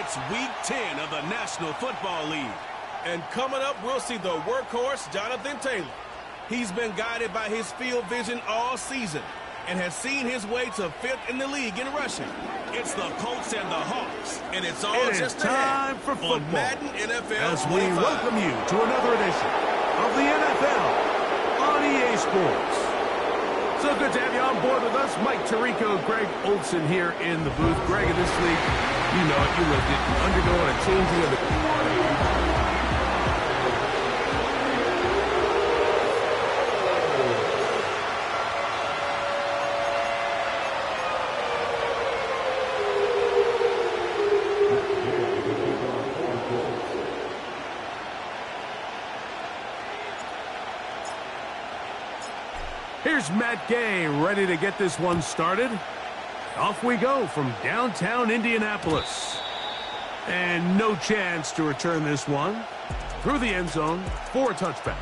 It's Week 10 of the National Football League. And coming up, we'll see the workhorse, Jonathan Taylor. He's been guided by his field vision all season and has seen his way to 5th in the league in rushing. It's the Colts and the Hawks, and it's all just time for football on Madden NFL as 25. we welcome you to another edition of the NFL on EA Sports. So good to have you on board with us. Mike Tirico, Greg Olsen here in the booth. Greg, in this league, you know it, you lived it, undergoing a changing of the... Here's Matt Gay ready to get this one started. Off we go from downtown Indianapolis. And no chance to return this one. Through the end zone for a touchback.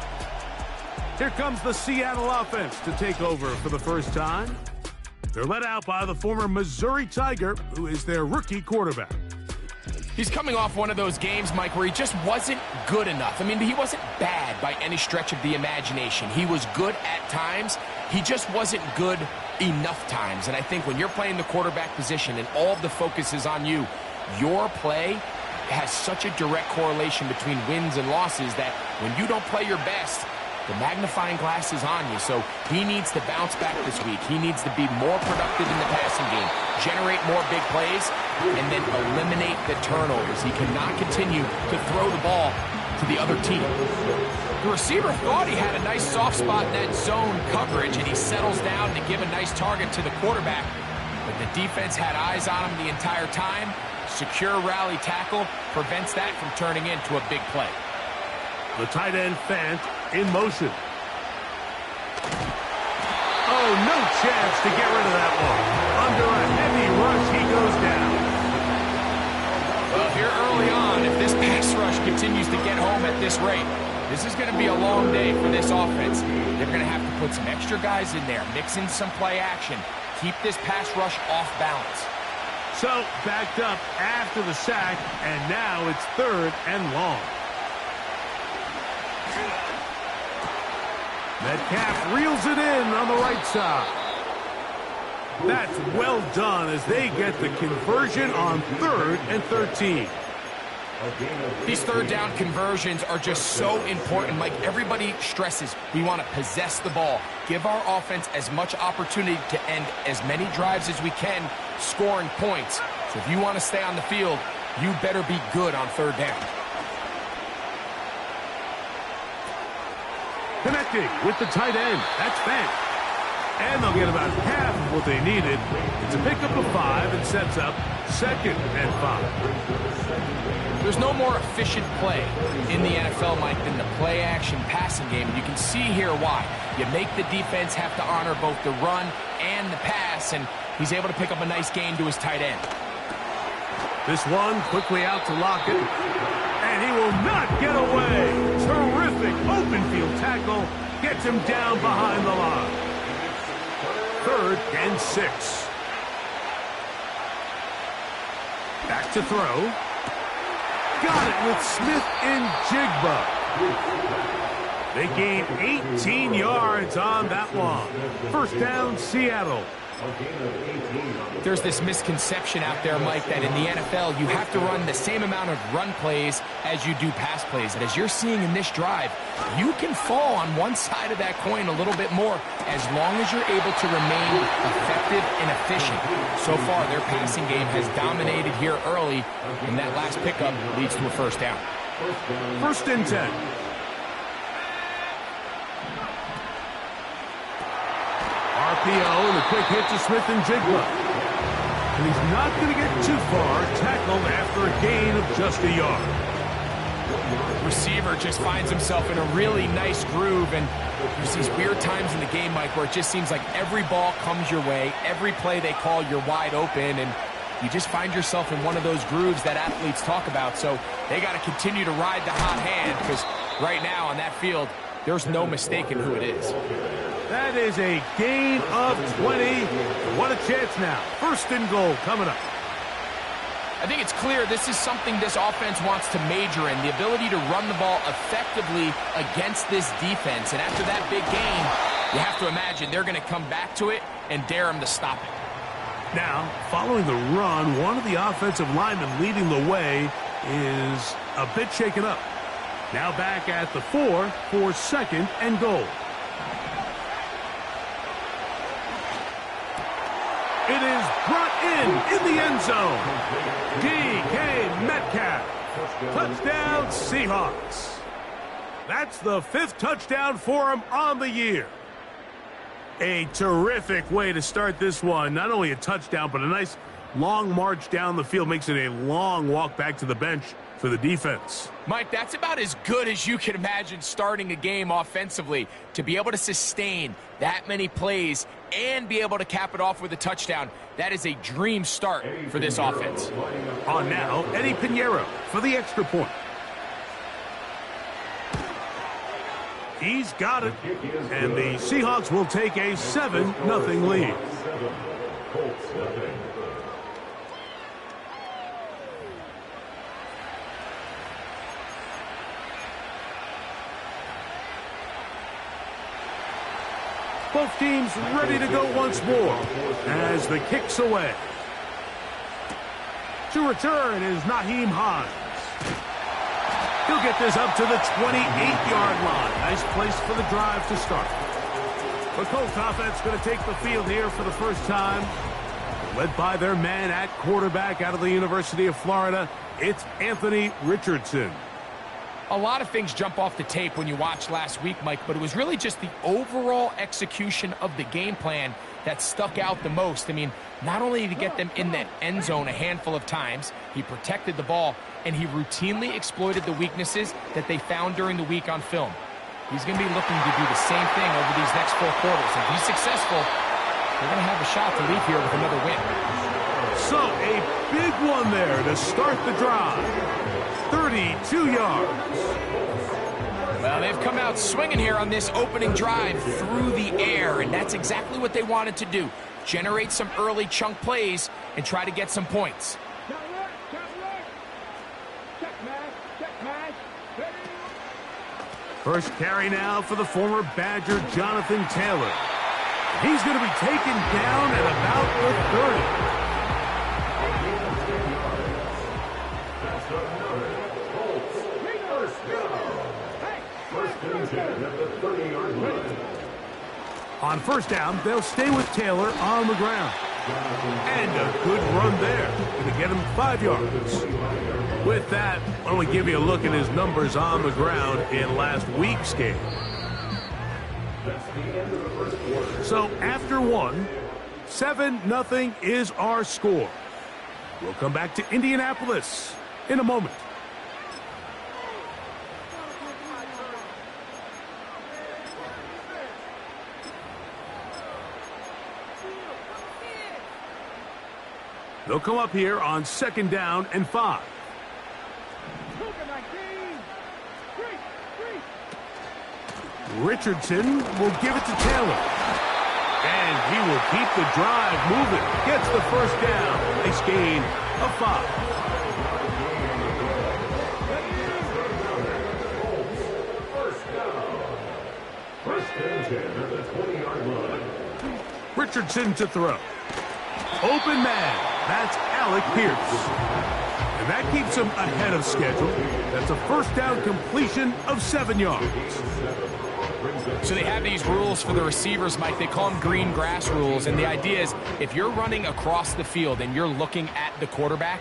Here comes the Seattle offense to take over for the first time. They're led out by the former Missouri Tiger, who is their rookie quarterback. He's coming off one of those games, Mike, where he just wasn't good enough. I mean, he wasn't bad by any stretch of the imagination. He was good at times. He just wasn't good enough times. And I think when you're playing the quarterback position and all of the focus is on you, your play has such a direct correlation between wins and losses that when you don't play your best, the magnifying glass is on you. So he needs to bounce back this week. He needs to be more productive in the passing game, generate more big plays, and then eliminate the turnovers. He cannot continue to throw the ball to the other team. The receiver thought he had a nice soft spot in that zone coverage, and he settles down to give a nice target to the quarterback. But the defense had eyes on him the entire time. Secure rally tackle prevents that from turning into a big play. The tight end Fant in motion. Oh, no chance to get rid of that one. Under a heavy rush, he goes down. Well, here early on, if this pass rush continues to get home at this rate, this is going to be a long day for this offense. They're going to have to put some extra guys in there, mix in some play action, keep this pass rush off balance. So, backed up after the sack, and now it's 3rd and long. Metcalf reels it in on the right side. That's well done as they get the conversion on 3rd and 13. These third down conversions are just so important. Like everybody stresses, we want to possess the ball, give our offense as much opportunity to end as many drives as we can, scoring points. So if you want to stay on the field, you better be good on 3rd down. Connecting with the tight end. That's Fant. And they'll get about half of what they needed. It's a pickup of 5 and sets up 2nd and 5. There's no more efficient play in the NFL, Mike, than the play-action passing game. You can see here why. You make the defense have to honor both the run and the pass, and he's able to pick up a nice gain to his tight end. This one quickly out to Lockett. And he will not get away. Terrific open field tackle. Gets him down behind the line. 3rd and 6. Back to throw. Got it with Smith and Jigba. They gain 18 yards on that one. 1st down, Seattle. There's this misconception out there, Mike, that in the NFL you have to run the same amount of run plays as you do pass plays. And as you're seeing in this drive, you can fall on one side of that coin a little bit more as long as you're able to remain effective and efficient. So far, their passing game has dominated here early, and that last pickup leads to a 1st down. 1st and 10. RPO and a quick hit to Smith and Jigba. And he's not going to get too far, tackled after a gain of just a yard. Receiver just finds himself in a really nice groove, and there's these weird times in the game, Mike, where it just seems like every ball comes your way, every play they call, you're wide open, and you just find yourself in one of those grooves that athletes talk about. So they got to continue to ride the hot hand, because right now on that field, there's no mistaking who it is. That is a gain of 20. What a chance now. 1st and goal coming up. I think it's clear this is something this offense wants to major in, the ability to run the ball effectively against this defense. And after that big game, you have to imagine they're going to come back to it and dare them to stop it. Now, following the run, one of the offensive linemen leading the way is a bit shaken up. Now back at the 4 for 2nd and goal. It is brought in the end zone. DK Metcalf. Touchdown, Seahawks. That's the 5th touchdown for him on the year. A terrific way to start this one. Not only a touchdown, but a nice long march down the field. Makes it a long walk back to the bench for the defense. Mike, that's about as good as you can imagine starting a game offensively. To be able to sustain that many plays and be able to cap it off with a touchdown, that is a dream start for this offense. On now, Eddie Pinheiro for the extra point. He's got it, and the Seahawks will take a 7-0 lead. Both teams ready to go once more as the kick's away. To return is Nyheim Hines. He'll get this up to the 28-yard line. Nice place for the drive to start. The Colts offense going to take the field here for the first time. Led by their man at quarterback out of the University of Florida, it's Anthony Richardson. A lot of things jump off the tape when you watch last week, Mike, but it was really just the overall execution of the game plan that stuck out the most. I mean, not only did he get them in that end zone a handful of times, he protected the ball, and he routinely exploited the weaknesses that they found during the week on film. He's going to be looking to do the same thing over these next 4 quarters. If he's successful, they're going to have a shot to leave here with another win. So, a big one there to start the drive. 32 yards. Well, they've come out swinging here on this opening drive through the air, and that's exactly what they wanted to do. Generate some early chunk plays and try to get some points. First carry now for the former Badger, Jonathan Taylor. He's going to be taken down at about the 30. On first down, they'll stay with Taylor on the ground. And a good run there. Going to get him 5 yards. With that, why don't we give you a look at his numbers on the ground in last week's game. So after one, 7-0 is our score. We'll come back to Indianapolis in a moment. They'll come up here on 2nd down and 5. Richardson will give it to Taylor. And he will keep the drive moving. Gets the first down. Nice gain of 5. Richardson to throw. Open man. That's Alec Pierce. And that keeps him ahead of schedule. That's a first down completion of 7 yards. So they have these rules for the receivers, Mike. They call them green grass rules. And the idea is if you're running across the field and you're looking at the quarterback,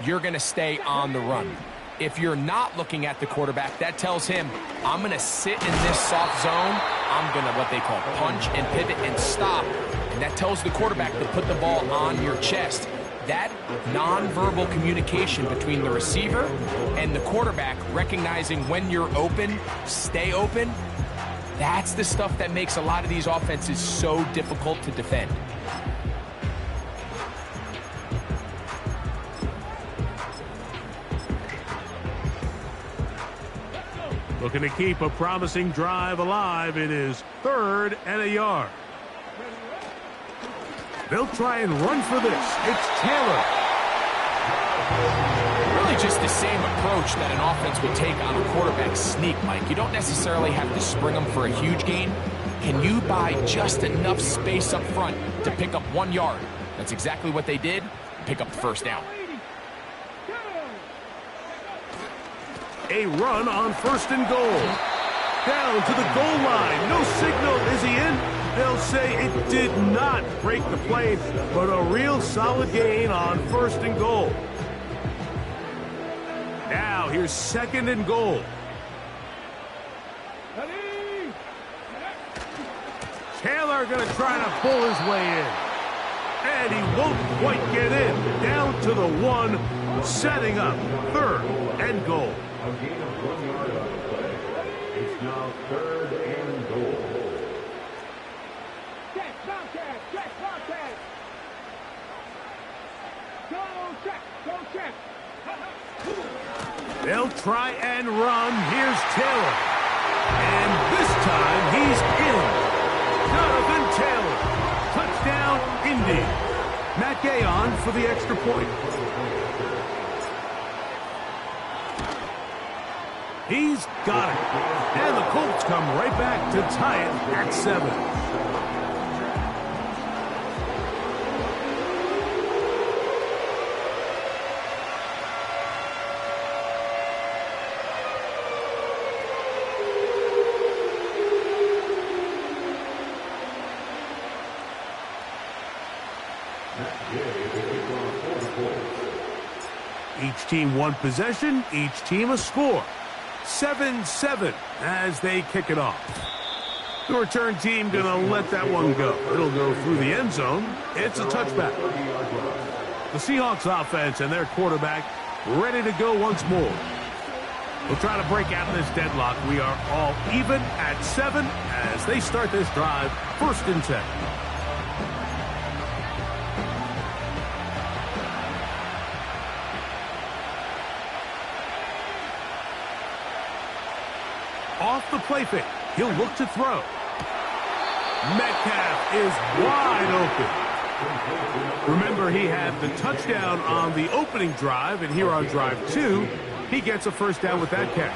you're going to stay on the run. If you're not looking at the quarterback, that tells him, I'm going to sit in this soft zone. I'm going to what they call punch and pivot and stop. And that tells the quarterback to put the ball on your chest. That nonverbal communication between the receiver and the quarterback, recognizing when you're open, stay open, that's the stuff that makes a lot of these offenses so difficult to defend. Looking to keep a promising drive alive. It is 3rd and a yard. They'll try and run for this. It's Taylor. Really just the same approach that an offense would take on a quarterback sneak, Mike. You don't necessarily have to spring them for a huge gain. Can you buy just enough space up front to pick up 1 yard? That's exactly what they did. Pick up the first down. A run on 1st and goal. Down to the goal line. No signal. Is he in? They'll say it did not break the plane, but a real solid gain on 1st and goal. Now here's 2nd and goal. Taylor going to try to pull his way in. And he won't quite get in. Down to the 1, setting up 3rd and goal. A gain of 1 yard on the play. It's now 3rd and goal. Check, Bobcat, check, Bobcat. Go check. They'll try and run. Here's Taylor. And this time he's in. Jonathan Taylor. Touchdown, Indy. Matt Gay on for the extra point. He's got it. And the Colts come right back to tie it at 7. Each team 1 possession, each team a score. 7-7 as they kick it off. The return team going to let that one go. It'll go through the end zone. It's a touchback. The Seahawks offense and their quarterback ready to go once more. We'll try to break out of this deadlock. We are all even at 7 as they start this drive. 1st and 10. Off the play fake. He'll look to throw. Metcalf is wide open. Remember, he had the touchdown on the opening drive, and here on drive 2, he gets a 1st down with that catch.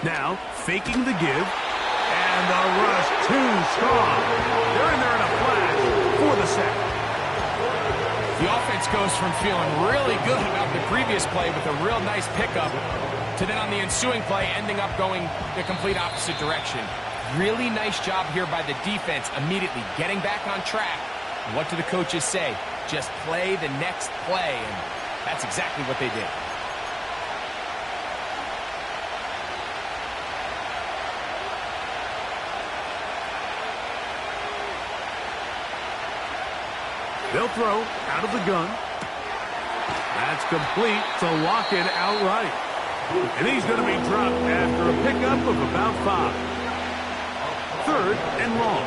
Now, faking the give, and the rush too strong. They're in there in a flash for the sack. The offense goes from feeling really good about the previous play with a real nice pickup to then on the ensuing play ending up going the complete opposite direction. Really nice job here by the defense immediately getting back on track. And what do the coaches say? Just play the next play, and that's exactly what they did. They'll throw out of the gun. That's complete to Lockett outright. And he's going to be dropped after a pickup of about 5. 3rd and long.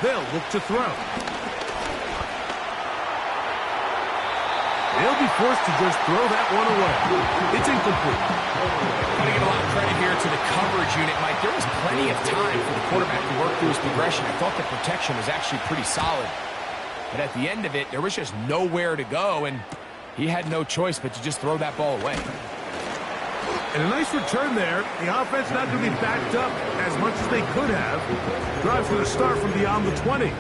They'll look to throw. They'll be forced to just throw that one away. It's incomplete. Got to give a lot of credit here to the coverage unit, Mike. There was plenty of time for the quarterback to work through his progression. I thought the protection was actually pretty solid. But at the end of it, there was just nowhere to go, and he had no choice but to just throw that ball away. And a nice return there. The offense not going to be backed up as much as they could have. Drive's going to start from beyond the 20.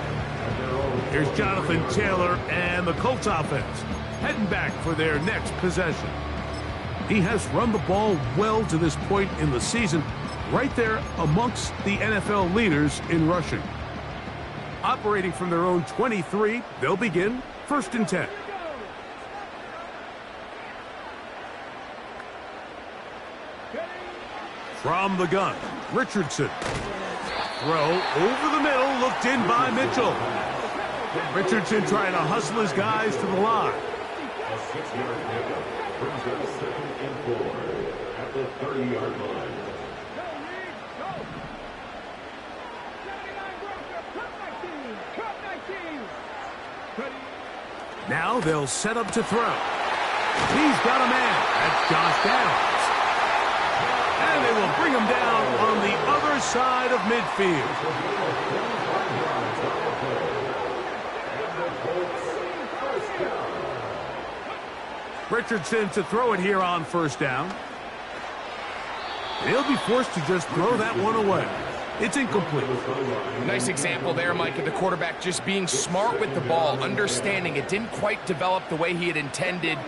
Here's Jonathan Taylor and the Colts offense heading back for their next possession. He has run the ball well to this point in the season, right there amongst the NFL leaders in rushing. Operating from their own 23, they'll begin 1st and 10. From the gun, Richardson. Throw over the middle, looked in by Mitchell. Richardson trying to hustle his guys to the line. A 6-yard pickup brings up 2nd and 4 at the 30-yard line. Now they'll set up to throw. He's got a man. That's Josh Downs. And they will bring him down on the other other side of midfield. Richardson to throw it here on first down. He'll be forced to just throw that one away. It's incomplete. Nice example there, Mike, of the quarterback just being smart with the ball, understanding it didn't quite develop the way he had intended.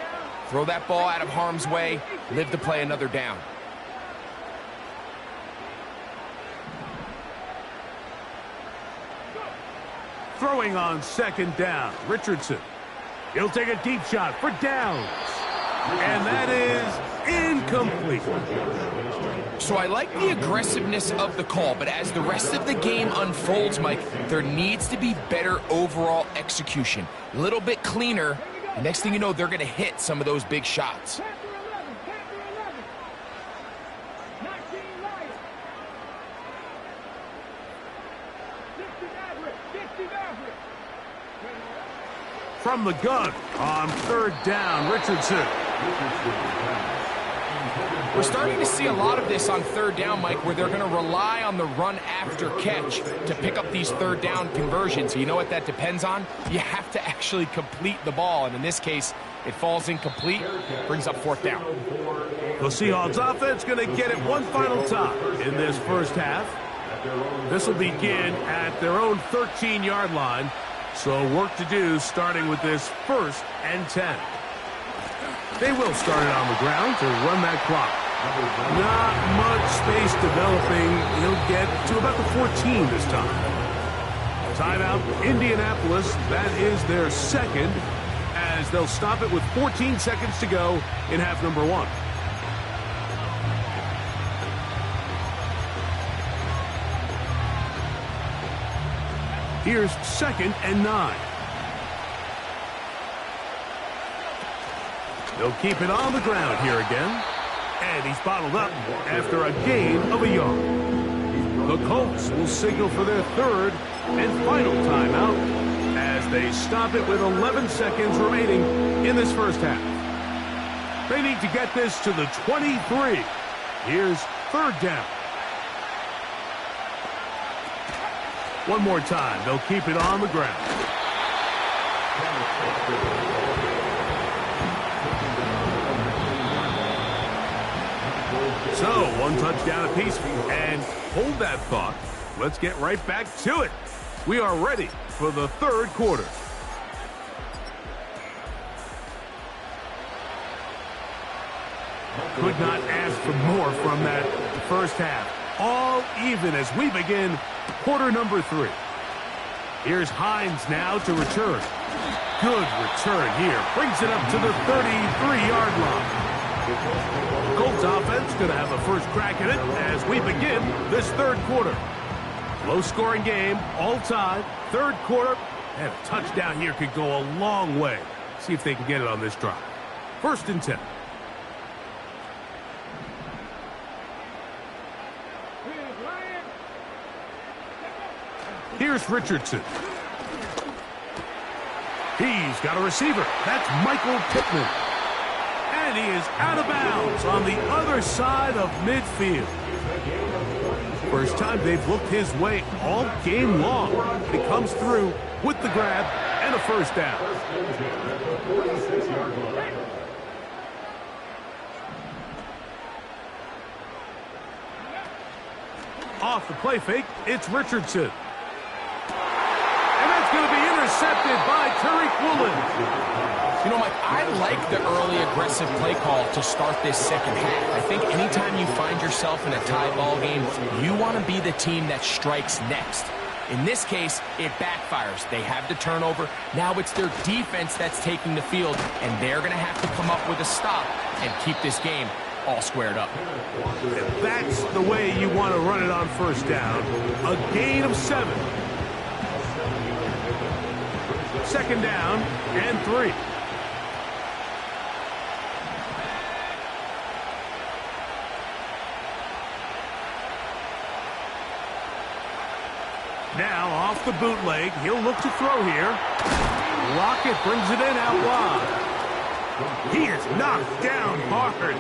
Throw that ball out of harm's way, live to play another down. Throwing on second down, Richardson. He'll take a deep shot for downs. And that is incomplete. So I like the aggressiveness of the call, but as the rest of the game unfolds, Mike, there needs to be better overall execution. A little bit cleaner. The next thing you know, they're going to hit some of those big shots. From the gun on third down, Richardson. We're starting to see a lot of this on third down, Mike, where they're going to rely on the run after catch to pick up these third down conversions. You know what that depends on? You have to actually complete the ball, and in this case, it falls incomplete, brings up fourth down. The Seahawks offense going to get it one final time in this first half. This will begin at their own 13-yard line. So work to do starting with this 1st and 10. They will start it on the ground to run that clock. Not much space developing. He'll get to about the 14 this time. Timeout, Indianapolis. That is their second, as they'll stop it with 14 seconds to go in half number 1. Here's 2nd and 9. They'll keep it on the ground here again. And he's bottled up after a gain of a yard. The Colts will signal for their 3rd and final timeout as they stop it with 11 seconds remaining in this first half. They need to get this to the 23. Here's 3rd down. One more time. They'll keep it on the ground. So, one touchdown apiece. And hold that thought. Let's get right back to it. We are ready for the 3rd quarter. Could not ask for more from that first half. All even as we begin quarter number 3. Here's Hines now to return. Good return here. Brings it up to the 33-yard line. Colts offense going to have a first crack at it as we begin this 3rd quarter. Low-scoring game, all tied. 3rd quarter, and a touchdown here could go a long way. See if they can get it on this drive. 1st and 10. Here's Richardson. He's got a receiver. That's Michael Pittman. And he is out of bounds on the other side of midfield. First time they've looked his way all game long. He comes through with the grab and a first down. Off the play fake, it's Richardson. And that's going to be intercepted by Tariq Woolen. You know, Mike, I like the early aggressive play call to start this second half. I think anytime you find yourself in a tie ball game, you want to be the team that strikes next. In this case, it backfires. They have the turnover. Now it's their defense that's taking the field, and they're going to have to come up with a stop and keep this game all squared up. And that's the way you want to run it on first down. A gain of 7. 2nd down and 3. Now off the bootleg, he'll look to throw here. Lockett brings it in out wide. He is knocked down hard.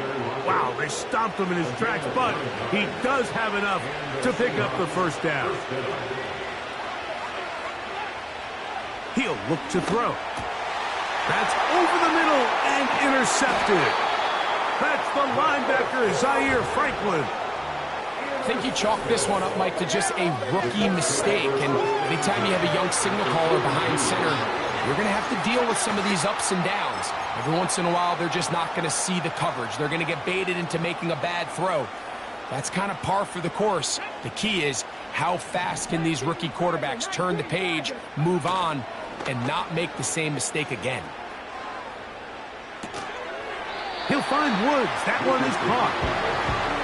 Wow, they stomped him in his tracks, but he does have enough to pick up the first down. He'll look to throw. That's over the middle and intercepted. That's the linebacker, Zaire Franklin. I think you chalk this one up, Mike, to just a rookie mistake. And anytime you have a young signal caller behind center, you're going to have to deal with some of these ups and downs. Every once in a while, they're just not going to see the coverage. They're going to get baited into making a bad throw. That's kind of par for the course. The key is how fast can these rookie quarterbacks turn the page, move on, and not make the same mistake again. He'll find Woods. That one is caught.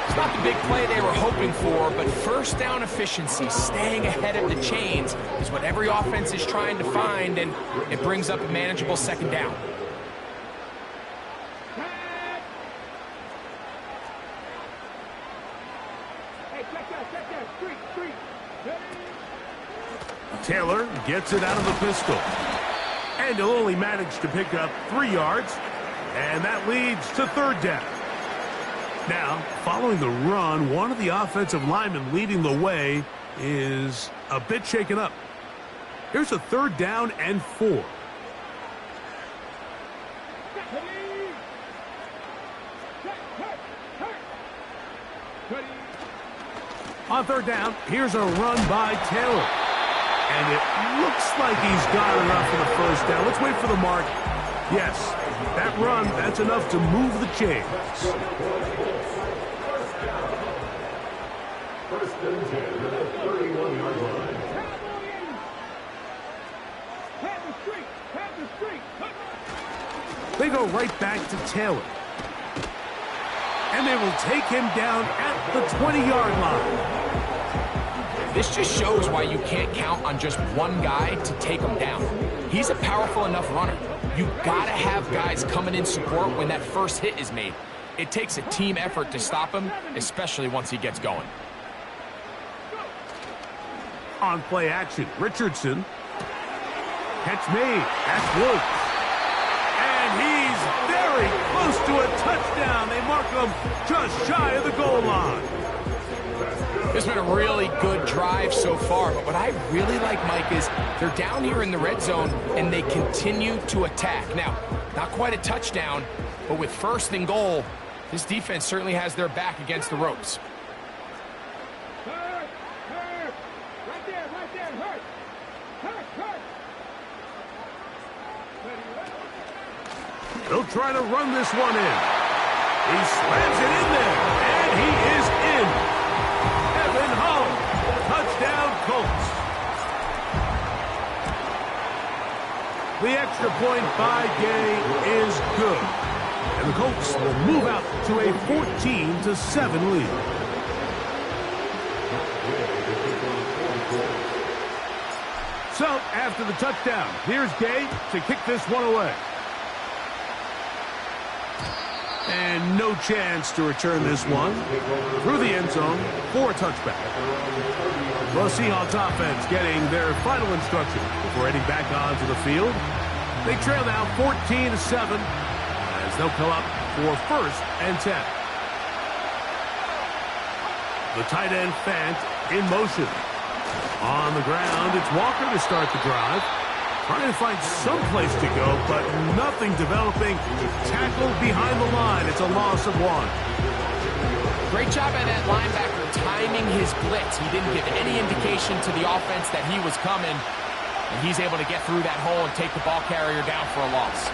It's not the big play they were hoping for, but first down efficiency, staying ahead of the chains, is what every offense is trying to find, and it brings up a manageable second down. Taylor gets it out of the pistol. And he'll only manage to pick up 3 yards. And that leads to third down. Now, following the run, one of the offensive linemen leading the way is a bit shaken up. Here's a third down and 4. On third down, here's a run by Taylor. And it looks like he's got enough for the first down. Let's wait for the mark. Yes, that run, that's enough to move the chains. First and 10 at the 31-yard line. They go right back to Taylor. And they will take him down at the 20-yard line. This just shows why you can't count on just one guy to take him down. He's a powerful enough runner. You gotta have guys coming in support when that first hit is made. It takes a team effort to stop him, especially once he gets going. On play action, Richardson. Catch made. That's Woods. And he's very close to a touchdown. They mark him just shy of the goal line. It's been a really good drive so far, but what I really like, Mike, is they're down here in the red zone, and they continue to attack. Now, not quite a touchdown, but with first and goal, this defense certainly has their back against the ropes. Hurt! Right there, hurt! They'll try to run this one in. He slams it in there, and he is in. Evan Holland, touchdown Colts. The extra point by Gay is good. And the Colts will move out to a 14-7 lead. So, after the touchdown, here's Gay to kick this one away. And no chance to return this one through the end zone for a touchback. The Seahawks offense getting their final instruction before heading back onto the field. They trail now 14-7 as they'll come up for first and 10. The tight end Fant in motion. On the ground, it's Walker to start the drive. Trying to find some place to go, but nothing developing. Tackled behind the line. It's a loss of 1. Great job by that linebacker timing his blitz. He didn't give any indication to the offense that he was coming, and he's able to get through that hole and take the ball carrier down for a loss.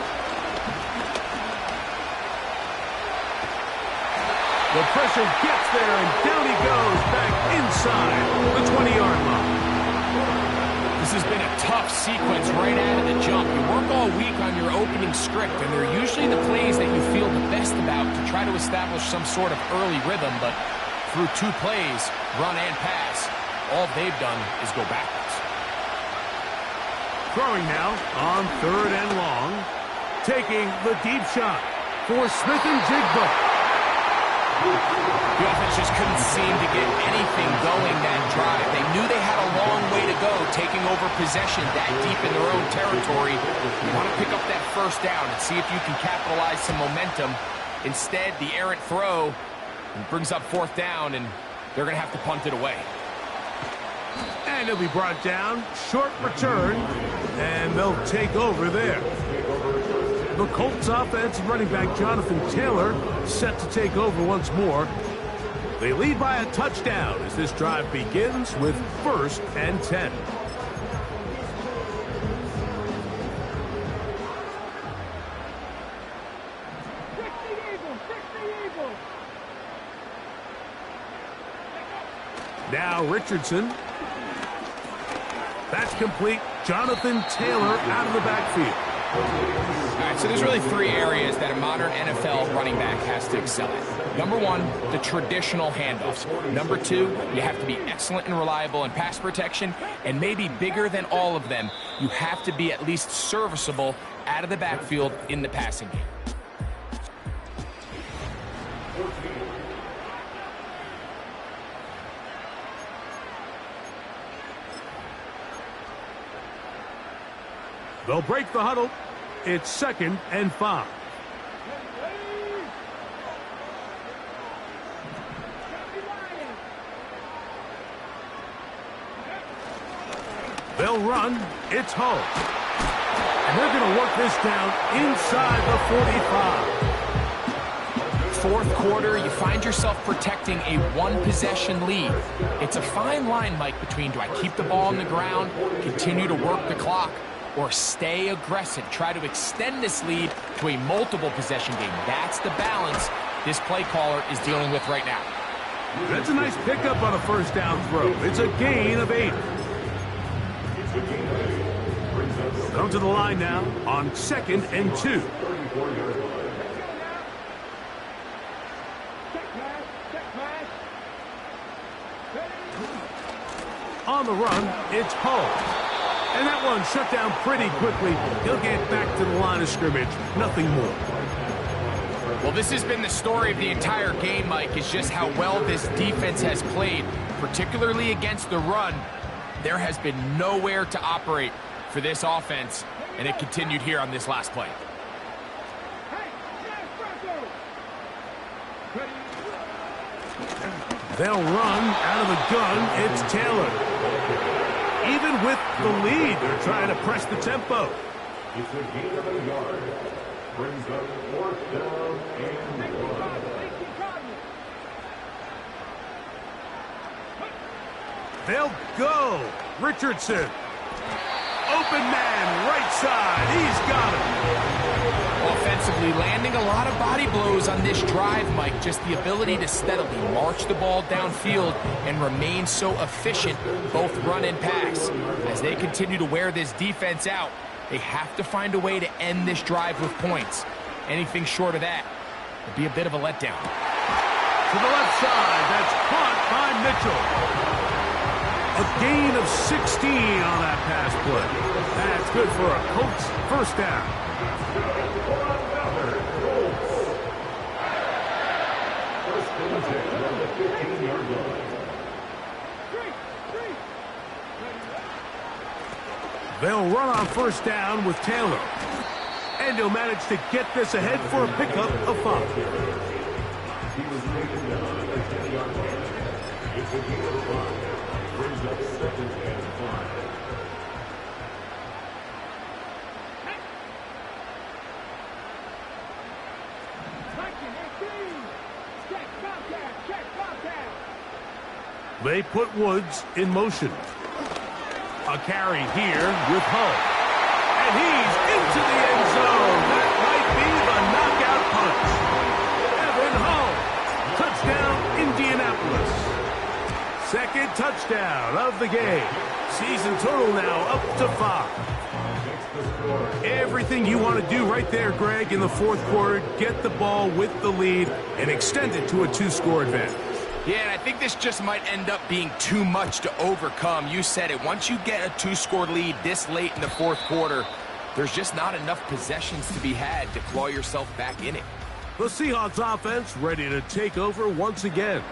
The pressure gets there, and down he goes back inside the 20-yard line. This has been a tough sequence right out of the jump. You work all week on your opening script, and they're usually the plays that you feel the best about to try to establish some sort of early rhythm, but through 2 plays, run and pass, all they've done is go backwards. Throwing now on third and long. Taking the deep shot for Smith and Jigba. The offense just couldn't seem to get anything going that drive. They knew they had a long way to go, taking over possession that deep in their own territory. You want to pick up that first down and see if you can capitalize some momentum. Instead, the errant throw brings up fourth down, and they're going to have to punt it away. And it'll be brought down. Short return, and they'll take over there. The Colts offense running back Jonathan Taylor set to take over once more. They lead by a touchdown as this drive begins with 1st and 10. Now Richardson. That's complete. Jonathan Taylor out of the backfield. All right, so there's really 3 areas that a modern NFL running back has to excel at. Number 1, the traditional handoffs. Number 2, you have to be excellent and reliable in pass protection. And maybe bigger than all of them, you have to be at least serviceable out of the backfield in the passing game. They'll break the huddle. It's 2nd and 5. They'll run. It's Hull. And they're going to work this down inside the 45. Fourth quarter, you find yourself protecting a one-possession lead. It's a fine line, Mike, between do I keep the ball on the ground, continue to work the clock, or stay aggressive, try to extend this lead to a multiple possession game. That's the balance this play caller is dealing with right now. That's a nice pickup on a first down throw. It's a gain of 8. Come to the line now on 2nd and 2. On the run, it's Hull. And that one shut down pretty quickly. He'll get back to the line of scrimmage. Nothing more. Well, this has been the story of the entire game, Mike, is just how well this defense has played, particularly against the run. There has been nowhere to operate for this offense, and it continued here on this last play. They'll run out of the gun. It's Taylor. Even with the lead, they're trying to press the tempo. It's a gain of a yard. Brings up 4th down and 1. They'll go. Richardson. Open man, right side. He's got him. Offensively, landing a lot of body blows on this drive, Mike. Just the ability to steadily march the ball downfield and remain so efficient, both run and pass. As they continue to wear this defense out, they have to find a way to end this drive with points. Anything short of that would be a bit of a letdown. To the left side, that's caught by Mitchell. A gain of 16 on that pass play. That's good for a Colts first down. They'll run on first down with Taylor. And he'll manage to get this ahead for a pickup of 5. He was taken down at the 10-yard line. It's a gain of 5. Brings up 2nd and 5. They put Woods in motion. A carry here with Hull. And he's into the end zone. That might be the knockout punch. Evan Hull. Touchdown, Indianapolis. 2nd touchdown of the game. Season total now up to 5. Everything you want to do right there, Greg, in the 4th quarter. Get the ball with the lead and extend it to a 2-score advantage. Yeah, and I think this just might end up being too much to overcome. You said it. Once you get a 2-score lead this late in the 4th quarter, there's just not enough possessions to be had to claw yourself back in it. The Seahawks offense ready to take over once again.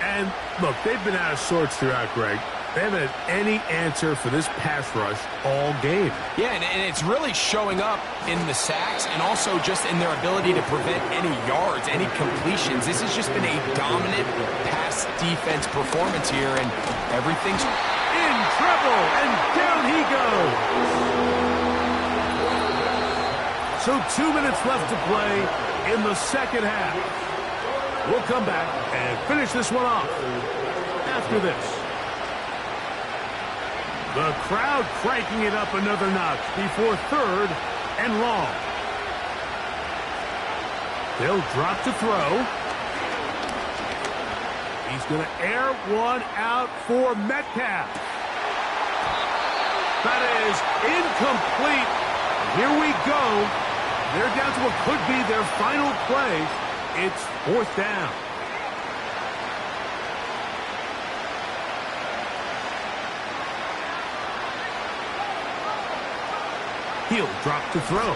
And look, they've been out of sorts throughout, Greg. They haven't had any answer for this pass rush all game. Yeah, and it's really showing up in the sacks and also just in their ability to prevent any yards, any completions. This has just been a dominant pass defense performance here, and everything's in trouble, and down he goes. So 2 minutes left to play in the second half. We'll come back and finish this one off after this. The crowd cranking it up another notch before 3rd and long. They'll drop to throw. He's going to air one out for Metcalf. That is incomplete. Here we go. They're down to what could be their final play. It's 4th down. He'll drop to throw.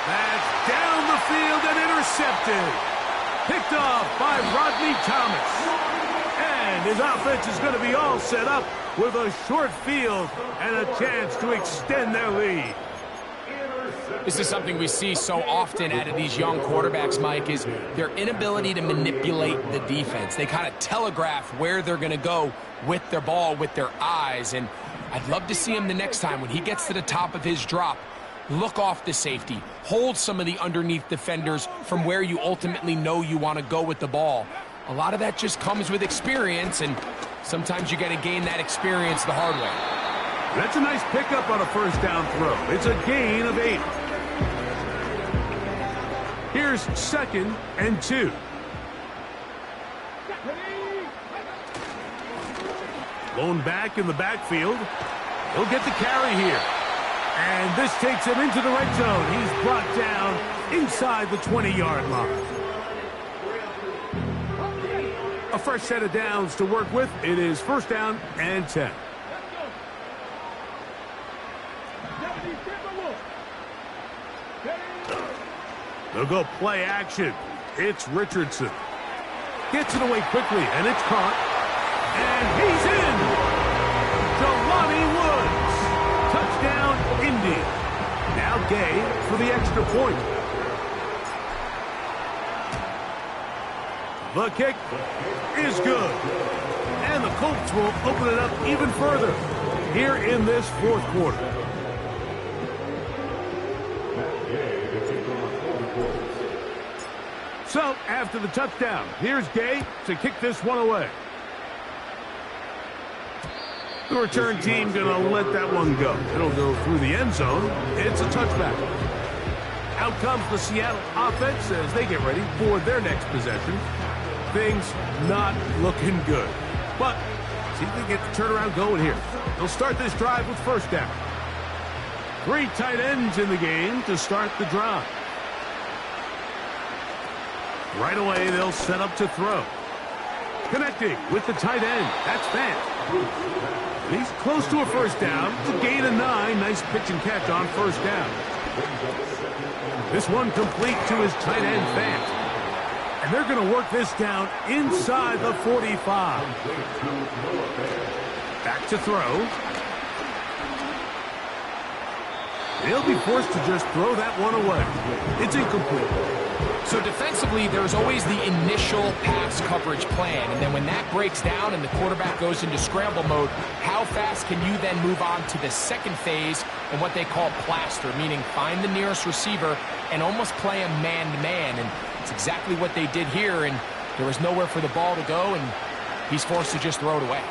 That's down the field and intercepted. Picked off by Rodney Thomas. And his offense is going to be all set up with a short field and a chance to extend their lead. This is something we see so often out of these young quarterbacks, Mike, is their inability to manipulate the defense. They kind of telegraph where they're going to go with their ball, with their eyes. And I'd love to see him the next time when he gets to the top of his drop. Look off the safety. Hold some of the underneath defenders from where you ultimately know you want to go with the ball. A lot of that just comes with experience, and sometimes you got to gain that experience the hard way. That's a nice pickup on a first down throw. It's a gain of 8. Here's 2nd and 2. Blown back in the backfield. He'll get the carry here. And this takes him into the red zone. He's brought down inside the 20-yard line. A fresh set of downs to work with. It is 1st down and 10. They'll go play action. It's Richardson. Gets it away quickly, and it's caught. And he's in! Jelani Woods. Touchdown, Indy. Now Gay for the extra point. The kick is good. And the Colts will open it up even further here in this 4th quarter. So, after the touchdown, here's Gay to kick this one away. The return team going to let that one go. It'll go through the end zone. It's a touchback. Out comes the Seattle offense as they get ready for their next possession. Things not looking good. But see if they get the turnaround going here. They'll start this drive with 1st down. 3 tight ends in the game to start the drive. Right away, they'll set up to throw. Connecting with the tight end. That's Fant. He's close to a 1st down. It's a gain of 9. Nice pitch and catch on 1st down. This one complete to his tight end, Fant. And they're going to work this down inside the 45. Back to throw. They'll be forced to just throw that one away. It's incomplete. So defensively, there's always the initial pass coverage plan, and then when that breaks down and the quarterback goes into scramble mode, how fast can you then move on to the second phase and what they call plaster, meaning find the nearest receiver and almost play a man-to-man, and it's exactly what they did here, and there was nowhere for the ball to go, and he's forced to just throw it away.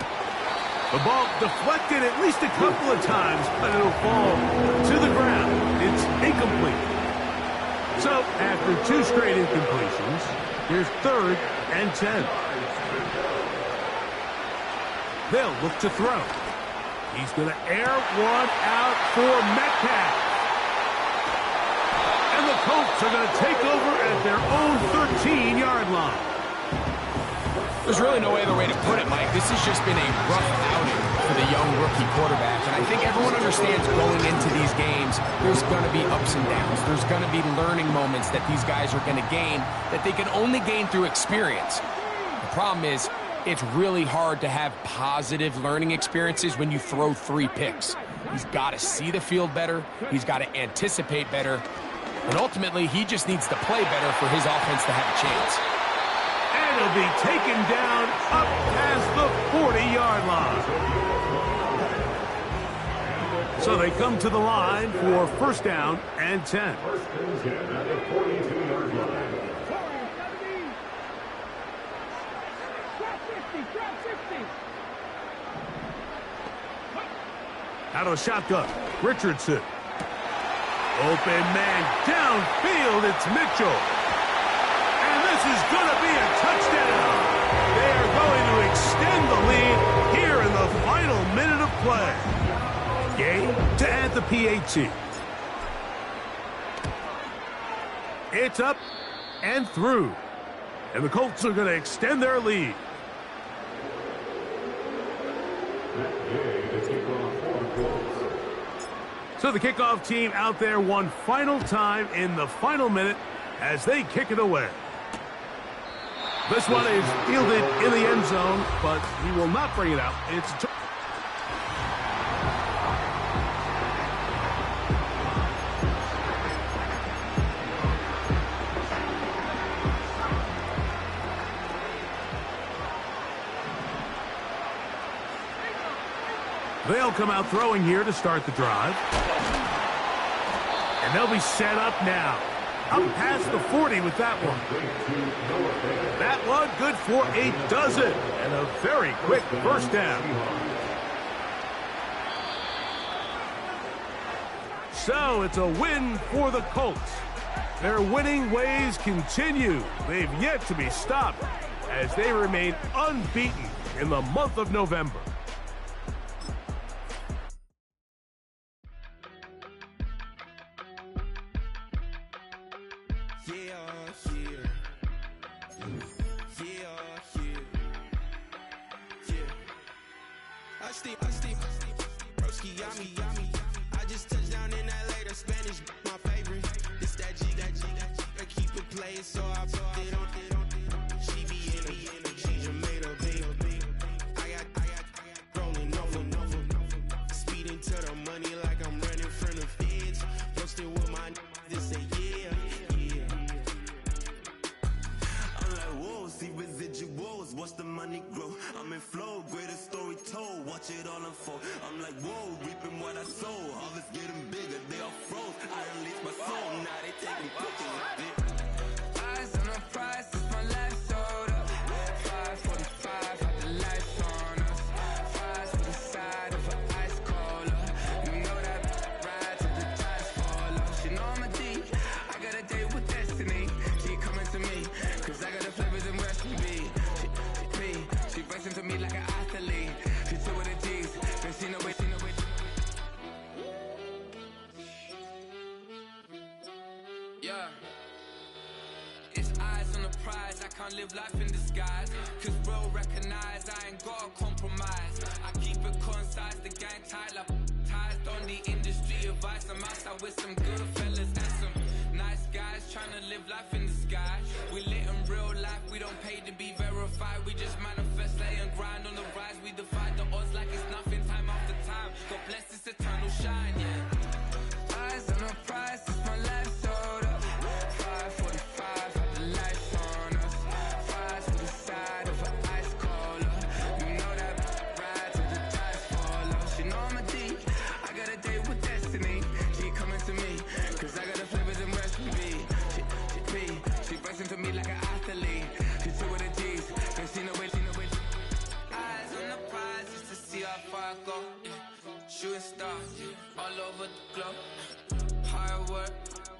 The ball deflected at least a couple of times, but it'll fall to the ground. It's incomplete. So, after 2 straight incompletions, here's 3rd and 10. They'll look to throw. He's going to air one out for Metcalf. And the Colts are going to take over at their own 13-yard line. There's really no other way to put it, Mike. This has just been a rough outing for the young rookie quarterback. And I think everyone understands going into these games, there's going to be ups and downs. There's going to be learning moments that these guys are going to gain that they can only gain through experience. The problem is it's really hard to have positive learning experiences when you throw 3 picks. He's got to see the field better. He's got to anticipate better. And ultimately, he just needs to play better for his offense to have a chance. And he'll be taken down up past the 40-yard line. So they come to the line for first down and 10. First and 10 at the 42-yard line. Out of the shotgun, Richardson. Open man downfield, it's Mitchell. And this is going to be a touchdown. They are going to extend the lead here in the final minute of play. Gay to add the PAT. It's up and through. And the Colts are going to extend their lead. So the kickoff team out there one final time in the final minute as they kick it away. This one is fielded in the end zone, but he will not bring it out. They'll come out throwing here to start the drive. And they'll be set up now. Up past the 40 with that one. That one good for a dozen. And a very quick first down. So it's a win for the Colts. Their winning ways continue. They've yet to be stopped as they remain unbeaten in the month of November. I just touched down in LA, the Spanish, my favorite. This that G, I keep it playing, so I put it on. She be in the G, Jamaica, baby. I got rolling over. Speeding to the money like I'm running from the feds. Posted with my this say yeah. I'm like, whoa, see residuals, watch the money grow. I'm in flow, greatest story told, watch it all unfold. I'm like, whoa, reaping what I sow. Harvest getting bigger, they all froze. I release my soul, now they taking pictures of it. Eyes on the prize, it's my life sold up. 545, had the lights on us. Fries for the side of an ice cola. You know that ride till the tides fall off. She know I'm a D, I got a date with destiny. She coming to me, cause I got the flavors and recipe. She racing to me like an athlete. She took with the G's, then she know it. Yeah. It's eyes on the prize, I can't live life in disguise. Cause bro recognize I ain't gotta compromise. I keep it concise, the gang tight like ties on the industry advice. I'm outside with some good fellas and some nice guys trying to live life in the sky. We lit in real life, we don't pay to be verified. We just manifest, lay and grind on the rise. We defy the odds like it's nothing, time after time. God bless this eternal shine, yeah. Eyes on the prize, it's my life sold up. 545, had the lights on us. Fries for the side of an ice cola. You know that ride till the tides fall off. She know I'm a D, I got a date with destiny. She coming to me, cause I got the flavors and recipe. She racing to me like an athlete. She took with the G's, then she know it. Eyes on the prize, just to see how far I go. Yeah. Shooting star, all over the globe. Hard work,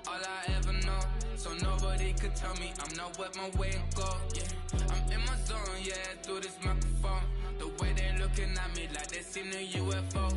all I ever know. So nobody could tell me I'm not where my way and go. Yeah, I'm in my zone, yeah, through this microphone. The way they looking at me like they seen a UFO.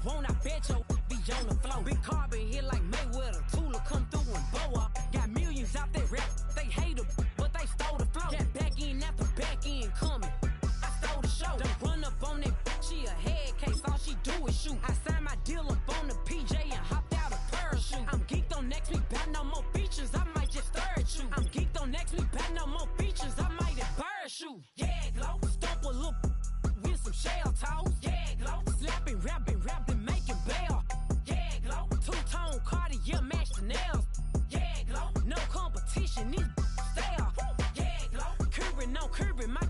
want, I bet your be on the floor. Big carbon here like Mayweather. Tula come through and bow up. Got millions out there rap. They hate her, but they stole the flow. Got back in after back in coming. I stole the show. Don't run up on that. She a head case. All she do is shoot. I signed my deal up on the PJ and hopped out a parachute. I'm geeked on next week. About no more features. I might just third shoot. I'm geeked on next week. About no more features. I might have parachute. Yeah, glow. Stomp a little with some shell toes. Yeah, glow. Slapping, rapping, making bail. Yeah, glow. Two-tone Cartier match the nails. Yeah, glow. No competition, these stale. Yeah, glow. Curbing, no curbing, my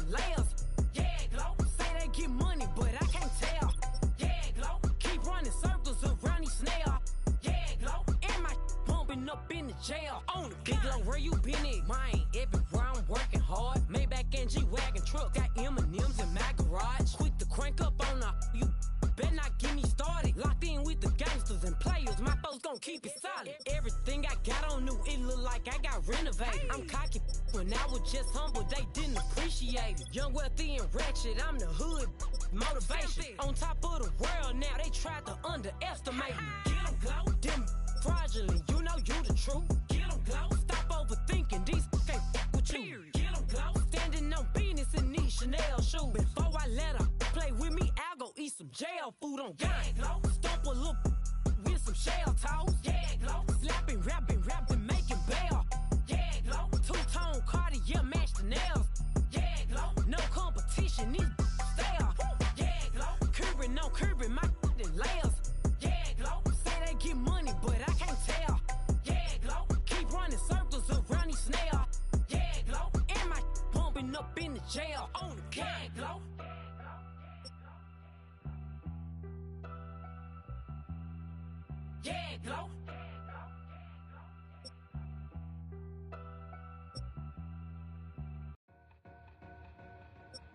layers. Yeah, glow. Say they get money, but I can't tell. Yeah, glow. Keep running circles around these snail. Yeah, glow. And my bumping up in the jail. On the big glow, where you been at? Mine, everywhere I'm working hard. Maybach and G-Wagon truck, got M&M's in my garage. Quick to crank up on her, you better not get me started. Locked in with the gangsters and players, my folks gon' keep it solid. Everything I got on new, it look like I got renovated. I'm cocky when I was just humble, they didn't appreciate it. Young, wealthy, and ratchet, I'm the hood motivation. On top of the world now, they tried to underestimate me. Get 'em, glow. Them fraudulent, you know you the truth. Get 'em, glow. Stop overthinking, these can't with you. Get 'em, glow. Standing on business in these Chanel shoes. Before I let her play with me, I'll go eat some jail food on gang. Glow. Stomp a little with some shell toes. Yeah, glow. Slapping, rapping, making bail. Yeah, glow. Two-tone Cartier match the nails. Yeah, glow. No competition, these stale. Yeah, glow. Curbing, no curbing, my layers. Yeah, glow. Say they get money, but I can't tell. Yeah, glow. Keep running circles around these snail. Yeah, glow. And my bumping up in the jail. On the gang, glow. Yeah, glow.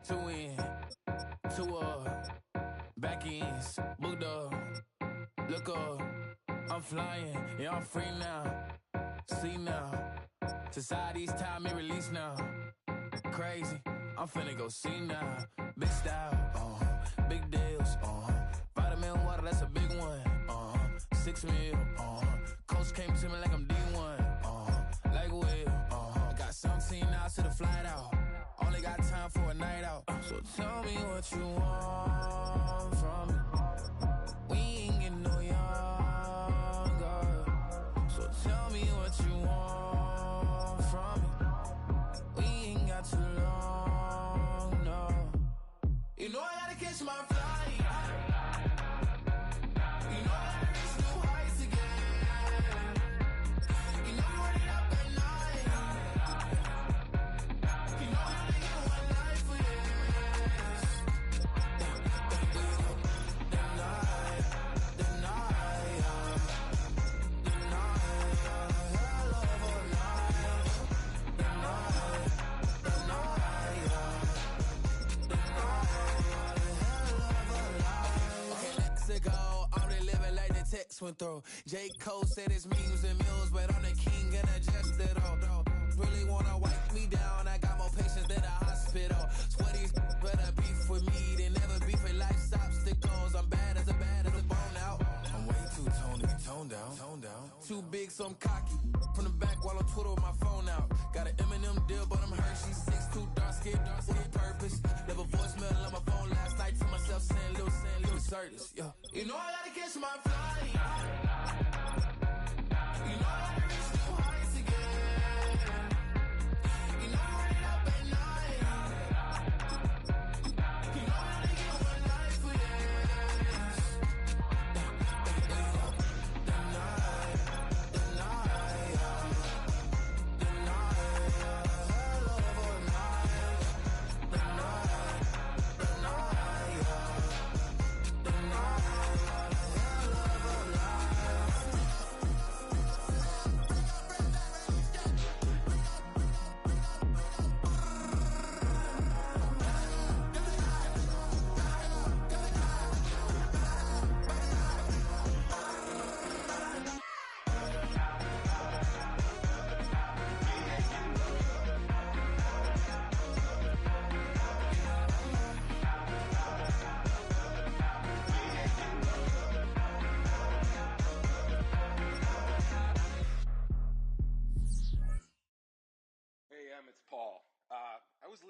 Two in, two back ends, booked up, look up, I'm flying, yeah, I'm free now, see now, society's time me release now, crazy, I'm finna go see now, big style, big deals, vitamin water, that's a big one, 6 mil, coach came to me like I'm D1, like Will, got 17 hours to the flight out. Only got time for a night out. So tell me what you want from me. We ain't getting no younger. So tell me what you want from me. We ain't got too long, no. You know I gotta catch my flight. You know I gotta reach new heights again. You know you running up at night. You know I only get one life for this. The night, hell of a night. The Mexico, I'm really living like the text went through. J. Cole said it's memes and mills, but I'm the king and adjusted all. Really wanna wipe me down, I got more patience than a hospital. Sweaties better beef with me, they never beef with life's obstacles. I'm bad as a bone out. I'm way too toned to be toned down. Too big, so I'm cocky. From the back while on Twitter with my phone out. Got an Eminem deal, but I'm Hershey. 6'2", dark skin, with purpose. Never voicemail on my phone last night to myself saying little certis. Yeah. You know I gotta catch my flight. You know I gotta reach new heights again. You know I'm running up at night. You know I only get one life for this. The night, hell of a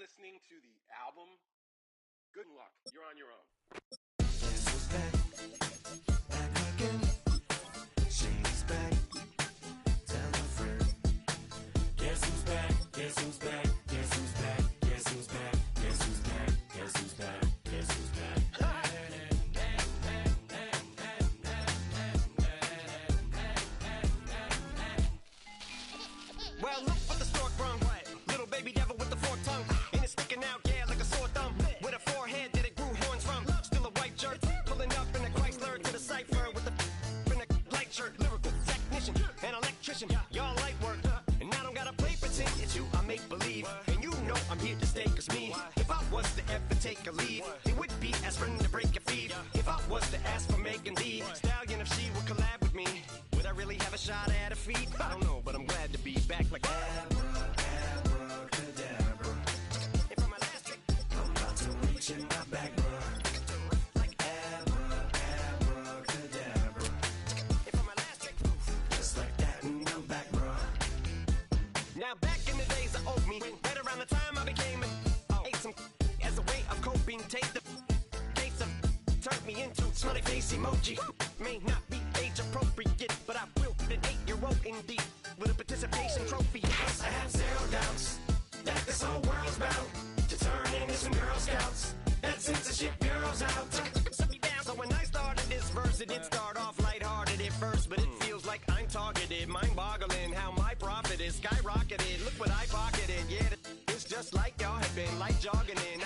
listening to the album, good luck. You're on your own. Guess who's back? Back again. Shady's back. Tell a friend. Guess who's back? Guess who's back? Guess who's back? Guess who's back? Guess who's back? Guess who's back? Guess who's back? Well, look what the stork brung. Little baby devil with the forked tongue. And it's sticking out, yeah, like a sore thumb. With a forehead that it grew horns from. Still a white jerk. Pulling up in a Chrysler to the cipher with a in a light shirt. Lyrical technician, an electrician. Y'all light work. And I don't gotta play pretend. It's you I make believe. And you know I'm here to stay, cause me. If I was to ever take a leave, it would be aspirin to break your feet. If I was to ask for Megan Thee Stallion, if she would collab with me, would I really have a shot at her feet? I don't know, but I'm glad to be back like abracadabra. And for my last trick, I'm about to reach in my back, bruh. Like abracadabra. And for my last trick, just like that, and I'm back, bruh. Now back in the days I owed me, right around the time I became ate some as a way of coping. Take the case of turned me into smiley face emoji. May not be age appropriate, but I will be an 8-year-old indeed with a participation trophy. Yes, I have zero doubts that this whole world's bound to turn into some Girl Scouts. That censorship bureau's out. So when I started this verse, it did start off lighthearted at first, but it feels like I'm targeted. Mind-boggling how my profit is skyrocketed. Look what I pocketed. Yeah, it's just like y'all have been like jogging in